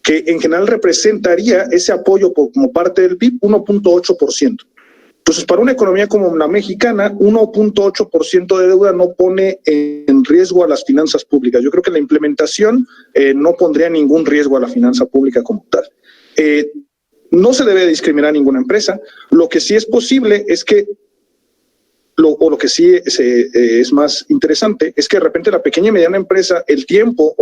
que en general representaría ese apoyo como parte del PIB 1.8%. Entonces, para una economía como la mexicana, 1.8% de deuda no pone en riesgo a las finanzas públicas. Yo creo que la implementación no pondría ningún riesgo a la finanza pública como tal. No se debe discriminar a ninguna empresa. Lo que sí es posible es que lo que sí es más interesante es que de repente la pequeña y mediana empresa, el tiempo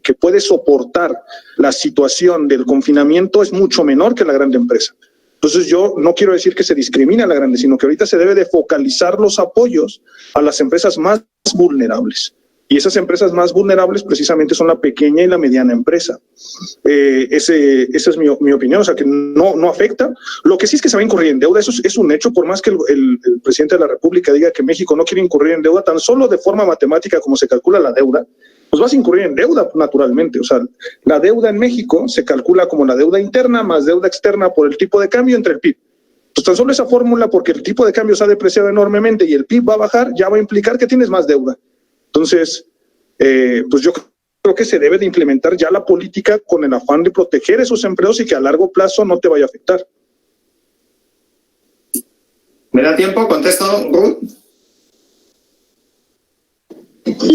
que puede soportar la situación del confinamiento es mucho menor que la grande empresa. Entonces yo no quiero decir que se discrimina a la grande, sino que ahorita se debe de focalizar los apoyos a las empresas más vulnerables. Y esas empresas más vulnerables precisamente son la pequeña y la mediana empresa. Esa es mi opinión, o sea que no afecta. Lo que sí es que se va a incurrir en deuda, eso es un hecho, por más que el presidente de la República diga que México no quiere incurrir en deuda, tan solo de forma matemática como se calcula la deuda, pues vas a incurrir en deuda naturalmente. O sea, la deuda en México se calcula como la deuda interna más deuda externa por el tipo de cambio entre el PIB. Pues tan solo esa fórmula, porque el tipo de cambio se ha depreciado enormemente y el PIB va a bajar, ya va a implicar que tienes más deuda. Entonces, pues yo creo que se debe de implementar ya la política con el afán de proteger esos empleos y que a largo plazo no te vaya a afectar. ¿Me da tiempo? ¿Contesto, Ruth?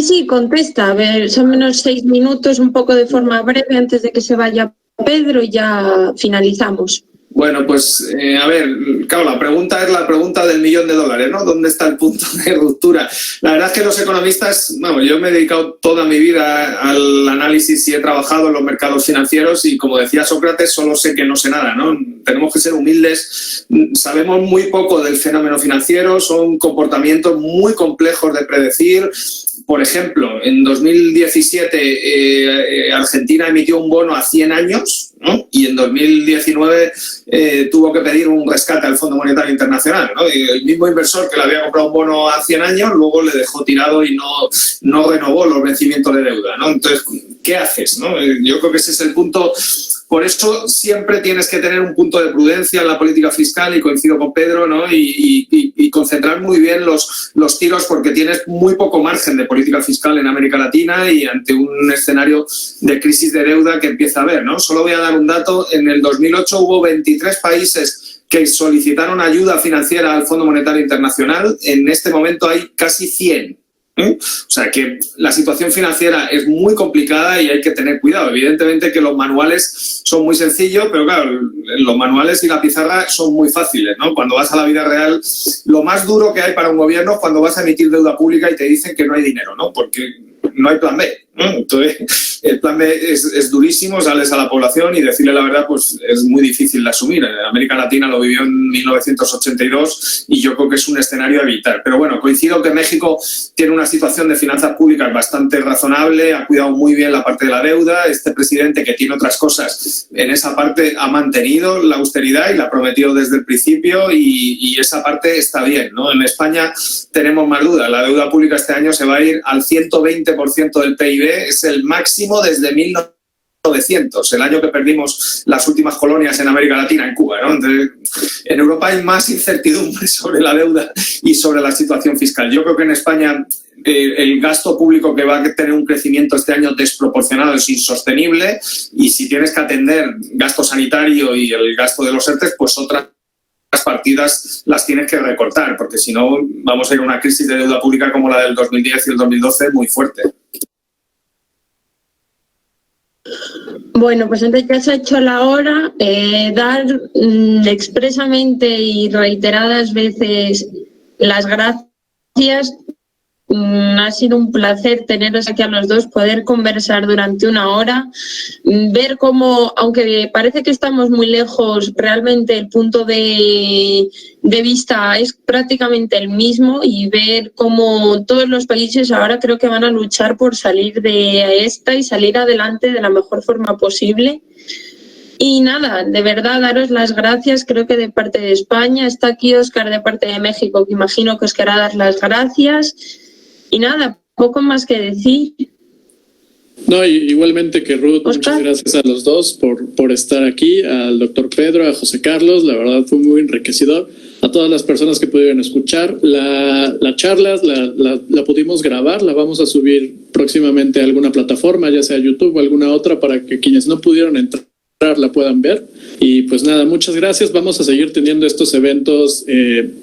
Sí, contesta. A ver, son menos 6 minutos, un poco de forma breve antes de que se vaya Pedro y ya finalizamos. Bueno, pues a ver, claro, la pregunta es la pregunta del $1.000.000, ¿no? ¿Dónde está el punto de ruptura? La verdad es que los economistas, bueno, yo me he dedicado toda mi vida al análisis y he trabajado en los mercados financieros y como decía Sócrates, solo sé que no sé nada, ¿no? Tenemos que ser humildes, sabemos muy poco del fenómeno financiero, son comportamientos muy complejos de predecir. Por ejemplo, en 2017 Argentina emitió un bono a 100 años, ¿no? Y en 2019 tuvo que pedir un rescate al Fondo Monetario Internacional, ¿no? Y el mismo inversor que le había comprado un bono a 100 años luego le dejó tirado y no renovó los vencimientos de deuda, ¿no? Entonces, ¿qué haces, no? Yo creo que ese es el punto. Por eso siempre tienes que tener un punto de prudencia en la política fiscal y coincido con Pedro, ¿no? Y concentrar muy bien los tiros porque tienes muy poco margen de política fiscal en América Latina y ante un escenario de crisis de deuda que empieza a haber, ¿no? Solo voy a dar un dato. En el 2008 hubo 23 países que solicitaron ayuda financiera al Fondo Monetario Internacional. En este momento hay casi 100. O sea que la situación financiera es muy complicada y hay que tener cuidado. Evidentemente que los manuales son muy sencillos, pero claro, los manuales y la pizarra son muy fáciles, ¿no? Cuando vas a la vida real, lo más duro que hay para un gobierno es cuando vas a emitir deuda pública y te dicen que no hay dinero, ¿no? Porque no hay plan B. ¿no? Entonces, el plan B es durísimo, sales a la población y decirle la verdad pues es muy difícil de asumir. América Latina lo vivió en 1982 y yo creo que es un escenario a evitar. Pero bueno, coincido que México tiene una situación de finanzas públicas bastante razonable, ha cuidado muy bien la parte de la deuda. Este presidente, que tiene otras cosas, en esa parte ha mantenido la austeridad y la ha prometido desde el principio y esa parte está bien, ¿no? En España tenemos más dudas. La deuda pública este año se va a ir al 120% del PIB, es el máximo desde 1900, el año que perdimos las últimas colonias en América Latina, en Cuba, ¿no? Entonces, en Europa hay más incertidumbre sobre la deuda y sobre la situación fiscal. Yo creo que en España el gasto público, que va a tener un crecimiento este año desproporcionado, es insostenible, y si tienes que atender gasto sanitario y el gasto de los ERTEs, pues otras partidas las tienes que recortar, porque si no vamos a ir a una crisis de deuda pública como la del 2010 y el 2012 muy fuerte. Bueno, pues antes ya se ha hecho la hora, dar expresamente y reiteradas veces las gracias. Ha sido un placer teneros aquí a los dos, poder conversar durante una hora, ver cómo, aunque parece que estamos muy lejos, realmente el punto de vista es prácticamente el mismo, y ver cómo todos los países ahora creo que van a luchar por salir de esta y salir adelante de la mejor forma posible. Y nada, de verdad, daros las gracias, creo que de parte de España. Está aquí Óscar de parte de México, que imagino que os querrá dar las gracias. Y nada, poco más que decir. No, igualmente que Ruth, Óscar. muchas gracias a los dos por estar aquí, al doctor Pedro, a José Carlos, la verdad fue muy enriquecedor. A todas las personas que pudieron escuchar, la charla la pudimos grabar, la vamos a subir próximamente a alguna plataforma, ya sea YouTube o alguna otra, para que quienes no pudieron entrar la puedan ver. Y pues nada, muchas gracias. Vamos a seguir teniendo estos eventos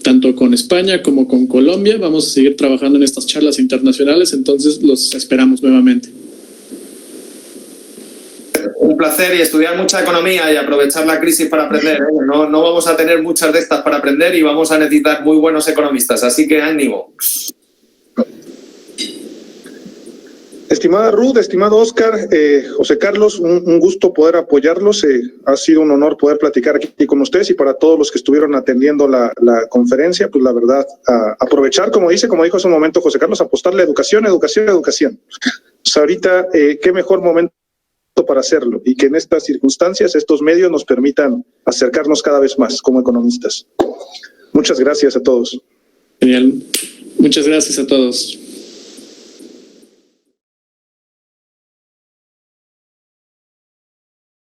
tanto con España como con Colombia. Vamos a seguir trabajando en estas charlas internacionales, entonces los esperamos nuevamente. Un placer, y estudiar mucha economía y aprovechar la crisis para aprender, ¿eh? No vamos a tener muchas de estas para aprender y vamos a necesitar muy buenos economistas, así que ánimo. Estimada Ruth, estimado Óscar, José Carlos, un gusto poder apoyarlos. Ha sido un honor poder platicar aquí con ustedes, y para todos los que estuvieron atendiendo la conferencia, pues la verdad, aprovechar, como dijo hace un momento José Carlos, apostarle a educación. Pues ahorita, qué mejor momento para hacerlo, y que en estas circunstancias, estos medios nos permitan acercarnos cada vez más como economistas. Muchas gracias a todos. Genial. Muchas gracias a todos.